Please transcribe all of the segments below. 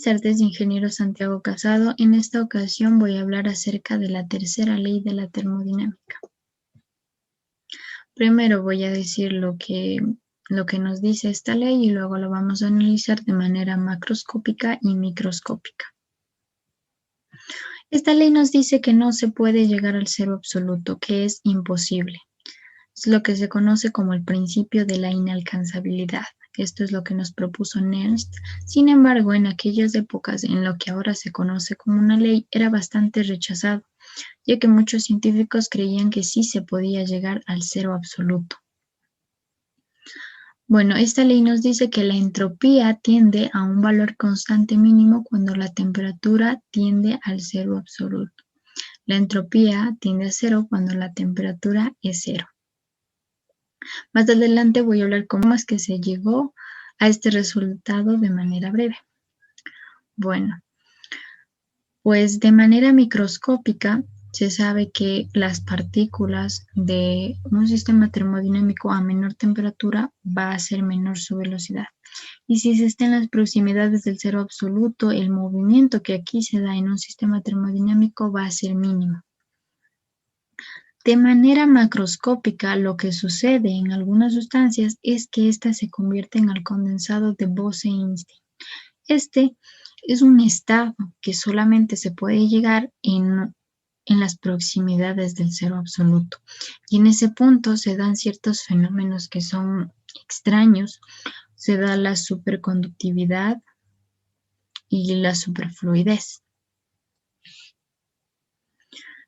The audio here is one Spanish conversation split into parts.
tardes, ingeniero Santiago Casado. En esta ocasión voy a hablar acerca de la tercera ley de la termodinámica. Primero voy a decir lo que nos dice esta ley y luego lo vamos a analizar de manera macroscópica y microscópica. Esta ley nos dice que no se puede llegar al cero absoluto, que es imposible. Es lo que se conoce como el principio de la inalcanzabilidad. Esto es lo que nos propuso Nernst. Sin embargo, en aquellas épocas en lo que ahora se conoce como una ley, era bastante rechazado, ya que muchos científicos creían que sí se podía llegar al cero absoluto. Bueno, esta ley nos dice que la entropía tiende a un valor constante mínimo cuando la temperatura tiende al cero absoluto. La entropía tiende a cero cuando la temperatura es cero. Más adelante voy a hablar cómo es que se llegó a este resultado de manera breve. Bueno, pues de manera microscópica se sabe que las partículas de un sistema termodinámico a menor temperatura va a ser menor su velocidad. Y si se está en las proximidades del cero absoluto, el movimiento que aquí se da en un sistema termodinámico va a ser mínimo. De manera macroscópica, lo que sucede en algunas sustancias es que éstas se convierten al condensado de Bose-Einstein. Este es un estado que solamente se puede llegar en las proximidades del cero absoluto. Y en ese punto se dan ciertos fenómenos que son extraños. Se da la superconductividad y la superfluidez.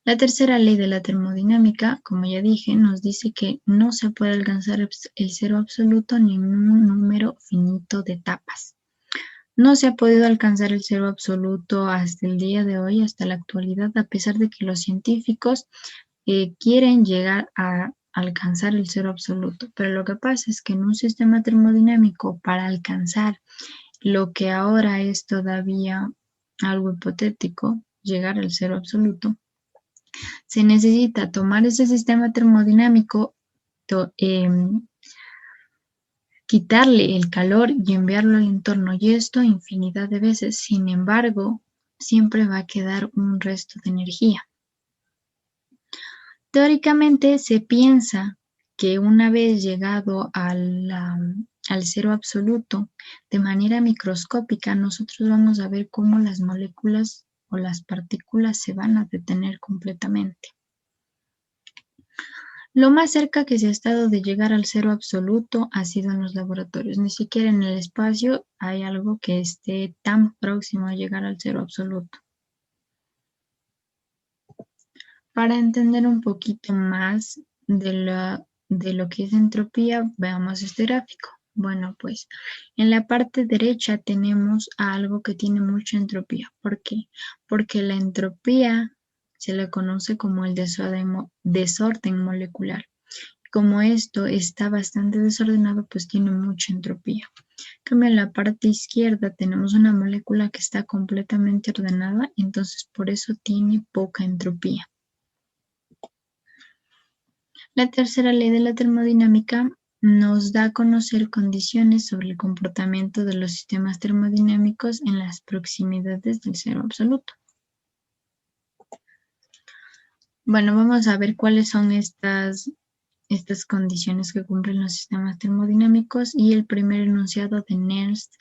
La tercera ley de la termodinámica, como ya dije, nos dice que no se puede alcanzar el cero absoluto ni un número finito de etapas. No se ha podido alcanzar el cero absoluto hasta el día de hoy, hasta la actualidad, a pesar de que los científicos quieren llegar a alcanzar el cero absoluto. Pero lo que pasa es que en un sistema termodinámico, para alcanzar lo que ahora es todavía algo hipotético, llegar al cero absoluto, se necesita tomar ese sistema termodinámico, quitarle el calor y enviarlo al entorno, y esto infinidad de veces. Sin embargo, siempre va a quedar un resto de energía. Teóricamente se piensa que una vez llegado al cero absoluto, de manera microscópica, nosotros vamos a ver cómo las moléculas o las partículas se van a detener completamente. Lo más cerca que se ha estado de llegar al cero absoluto ha sido en los laboratorios. Ni siquiera en el espacio hay algo que esté tan próximo a llegar al cero absoluto. Para entender un poquito más de lo que es entropía, veamos este gráfico. Bueno, pues en la parte derecha tenemos algo que tiene mucha entropía. ¿Por qué? Porque la entropía se le conoce como el desorden molecular. Como esto está bastante desordenado, pues tiene mucha entropía. En cambio, en la parte izquierda tenemos una molécula que está completamente ordenada, entonces por eso tiene poca entropía. La tercera ley de la termodinámica nos da a conocer condiciones sobre el comportamiento de los sistemas termodinámicos en las proximidades del cero absoluto. Bueno, vamos a ver cuáles son estas condiciones que cumplen los sistemas termodinámicos, y el primer enunciado de Nernst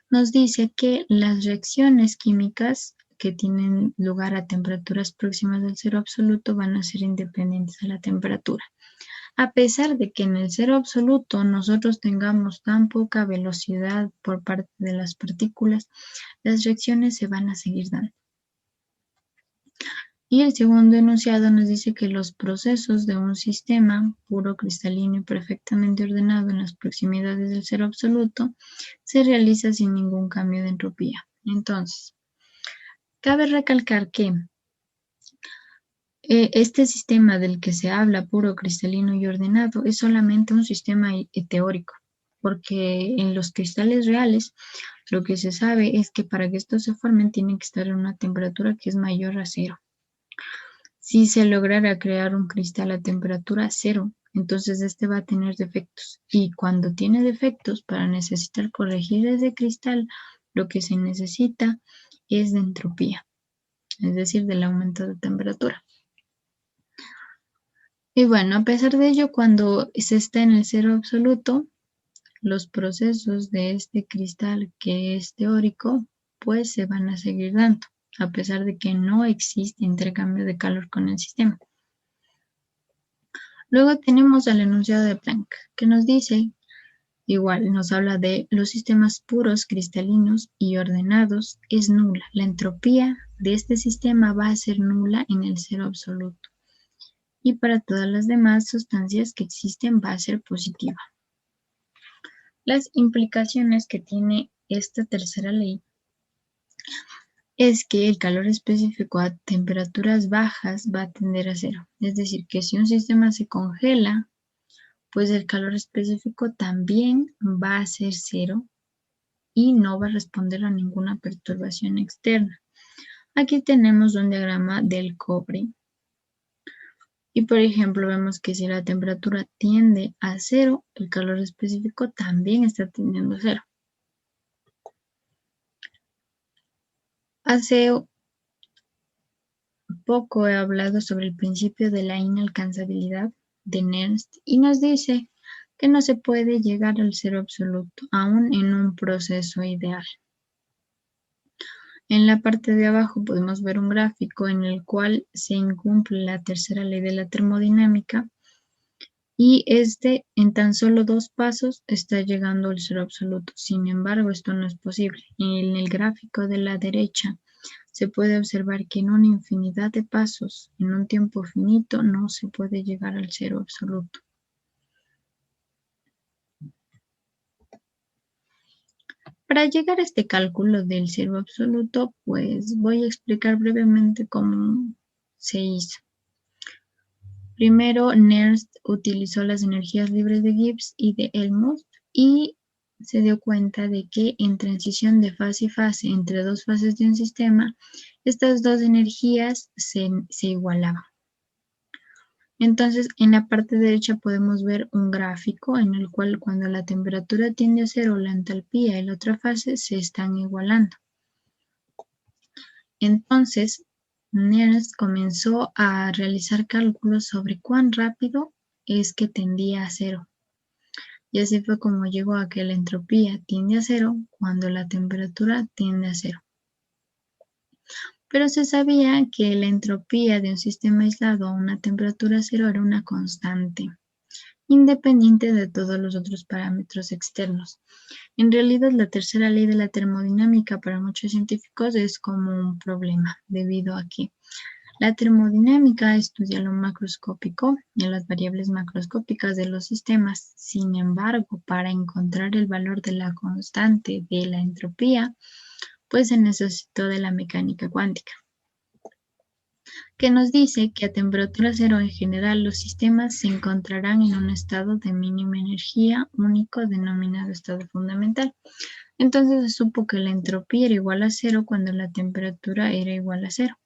nos dice que las reacciones químicas que tienen lugar a temperaturas próximas del cero absoluto van a ser independientes de la temperatura. A pesar de que en el cero absoluto nosotros tengamos tan poca velocidad por parte de las partículas, las reacciones se van a seguir dando. Y el segundo enunciado nos dice que los procesos de un sistema puro, cristalino y perfectamente ordenado en las proximidades del cero absoluto se realiza sin ningún cambio de entropía. Entonces, cabe recalcar que este sistema del que se habla, puro, cristalino y ordenado, es solamente un sistema teórico, porque en los cristales reales lo que se sabe es que para que estos se formen tienen que estar en una temperatura que es mayor a cero. Si se lograra crear un cristal a temperatura cero, entonces este va a tener defectos. Y cuando tiene defectos, para necesitar corregir ese cristal, lo que se necesita es de entropía, es decir, del aumento de temperatura. Y bueno, a pesar de ello, cuando se está en el cero absoluto, los procesos de este cristal que es teórico, pues se van a seguir dando, a pesar de que no existe intercambio de calor con el sistema. Luego tenemos el enunciado de Planck, que nos dice, igual nos habla de los sistemas puros, cristalinos y ordenados, es nula. La entropía de este sistema va a ser nula en el cero absoluto. Y para todas las demás sustancias que existen va a ser positiva. Las implicaciones que tiene esta tercera ley es que el calor específico a temperaturas bajas va a tender a cero. Es decir, que si un sistema se congela, pues el calor específico también va a ser cero y no va a responder a ninguna perturbación externa. Aquí tenemos un diagrama del cobre. Y por ejemplo, vemos que si la temperatura tiende a cero, el calor específico también está tendiendo a cero. Hace poco he hablado sobre el principio de la inalcanzabilidad de Nernst y nos dice que no se puede llegar al cero absoluto, aún en un proceso ideal. En la parte de abajo podemos ver un gráfico en el cual se incumple la tercera ley de la termodinámica y en tan solo 2 pasos está llegando al cero absoluto. Sin embargo, esto no es posible. En el gráfico de la derecha se puede observar que en una infinidad de pasos, en un tiempo finito, no se puede llegar al cero absoluto. Para llegar a este cálculo del cero absoluto, pues voy a explicar brevemente cómo se hizo. Primero, Nernst utilizó las energías libres de Gibbs y de Helmholtz y se dio cuenta de que en transición de fase y fase entre dos fases de un sistema, estas dos energías se igualaban. Entonces, en la parte derecha podemos ver un gráfico en el cual cuando la temperatura tiende a cero, la entalpía y la otra fase se están igualando. Entonces, Nernst comenzó a realizar cálculos sobre cuán rápido es que tendía a cero. Y así fue como llegó a que la entropía tiende a cero cuando la temperatura tiende a cero. Pero se sabía que la entropía de un sistema aislado a una temperatura cero era una constante, independiente de todos los otros parámetros externos. En realidad, la tercera ley de la termodinámica para muchos científicos es como un problema, debido a que la termodinámica estudia lo macroscópico y las variables macroscópicas de los sistemas. Sin embargo, para encontrar el valor de la constante de la entropía, pues se necesitó de la mecánica cuántica, que nos dice que a temperatura cero en general los sistemas se encontrarán en un estado de mínima energía único denominado estado fundamental. Entonces se supo que la entropía era igual a cero cuando la temperatura era igual a cero.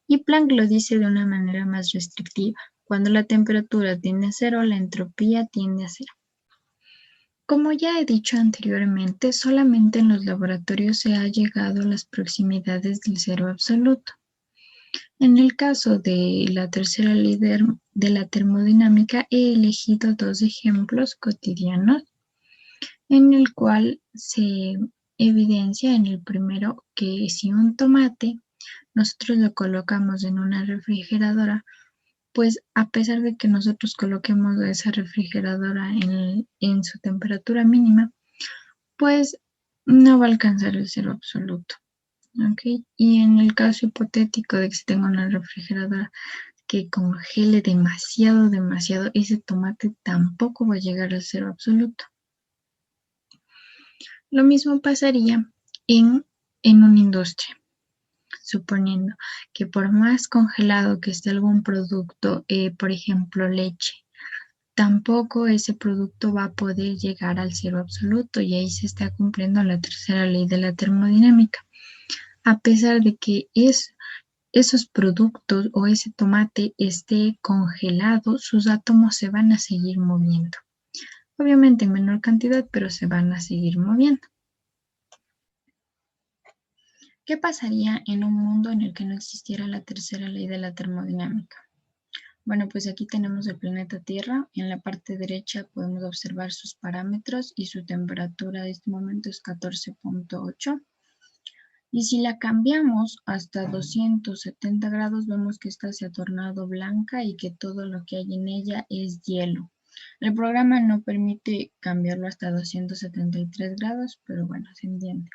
Y Planck lo dice de una manera más restrictiva. Cuando la temperatura tiende a cero, la entropía tiende a cero. Como ya he dicho anteriormente, solamente en los laboratorios se ha llegado a las proximidades del cero absoluto. En el caso de la tercera ley de la termodinámica, he elegido 2 ejemplos cotidianos en el cual se evidencia en el primero que si un tomate nosotros lo colocamos en una refrigeradora, pues a pesar de que nosotros coloquemos esa refrigeradora en su temperatura mínima, pues no va a alcanzar el cero absoluto. ¿Okay? Y en el caso hipotético de que se tenga una refrigeradora que congele demasiado, ese tomate tampoco va a llegar al cero absoluto. Lo mismo pasaría en una industria. Suponiendo que por más congelado que esté algún producto, por ejemplo leche, tampoco ese producto va a poder llegar al cero absoluto y ahí se está cumpliendo la tercera ley de la termodinámica. A pesar de que esos productos o ese tomate esté congelado, sus átomos se van a seguir moviendo. Obviamente en menor cantidad, pero se van a seguir moviendo. ¿Qué pasaría en un mundo en el que no existiera la tercera ley de la termodinámica? Bueno, pues aquí tenemos el planeta Tierra. En la parte derecha podemos observar sus parámetros y su temperatura de este momento es 14.8. Y si la cambiamos hasta 270 grados, vemos que esta se ha tornado blanca y que todo lo que hay en ella es hielo. El programa no permite cambiarlo hasta 273 grados, pero bueno, se entiende.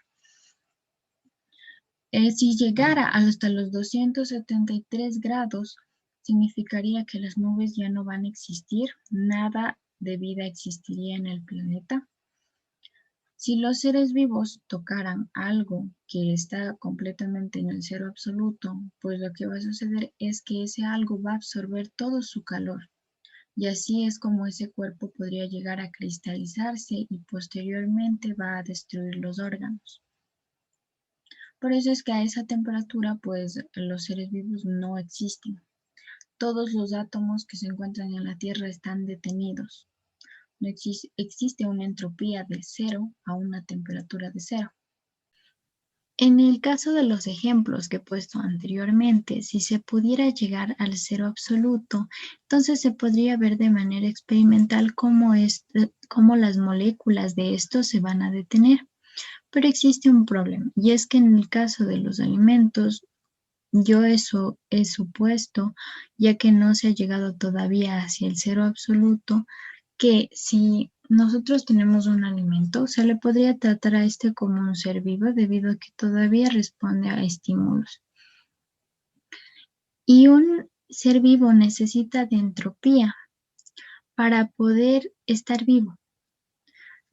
Si llegara hasta los 273 grados, significaría que las nubes ya no van a existir, nada de vida existiría en el planeta. Si los seres vivos tocaran algo que está completamente en el cero absoluto, pues lo que va a suceder es que ese algo va a absorber todo su calor. Y así es como ese cuerpo podría llegar a cristalizarse y posteriormente va a destruir los órganos. Por eso es que a esa temperatura, pues los seres vivos no existen. Todos los átomos que se encuentran en la Tierra están detenidos. No existe una entropía de 0 a una temperatura de 0. En el caso de los ejemplos que he puesto anteriormente, si se pudiera llegar al cero absoluto, entonces se podría ver de manera experimental cómo las moléculas de estos se van a detener. Pero existe un problema, y es que en el caso de los alimentos, yo eso he supuesto, ya que no se ha llegado todavía hacia el cero absoluto, que si nosotros tenemos un alimento, se le podría tratar a este como un ser vivo debido a que todavía responde a estímulos. Y un ser vivo necesita de entropía para poder estar vivo.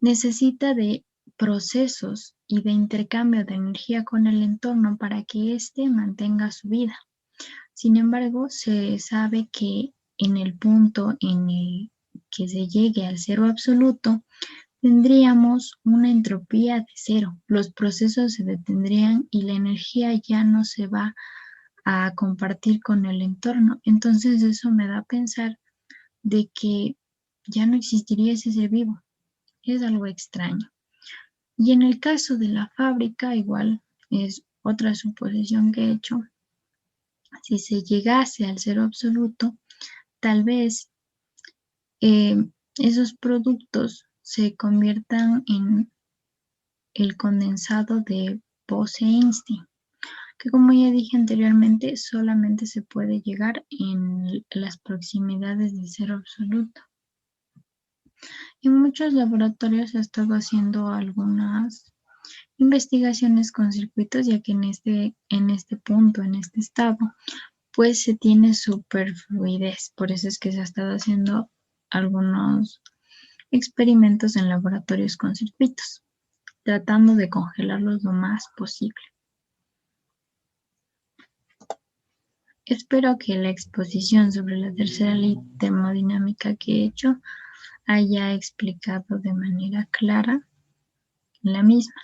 Necesita de procesos y de intercambio de energía con el entorno para que éste mantenga su vida. Sin embargo, se sabe que en el punto en el que se llegue al cero absoluto, tendríamos una entropía de 0. Los procesos se detendrían y la energía ya no se va a compartir con el entorno. Entonces eso me da a pensar de que ya no existiría ese ser vivo. Es algo extraño. Y en el caso de la fábrica, igual es otra suposición que he hecho. Si se llegase al cero absoluto, tal vez esos productos se conviertan en el condensado de Bose-Einstein, que como ya dije anteriormente, solamente se puede llegar en las proximidades del cero absoluto. En muchos laboratorios se ha estado haciendo algunas investigaciones con circuitos, ya que en este punto, en este estado, pues se tiene superfluidez. Por eso es que se ha estado haciendo algunos experimentos en laboratorios con circuitos, tratando de congelarlos lo más posible. Espero que la exposición sobre la tercera ley termodinámica que he hecho haya explicado de manera clara la misma.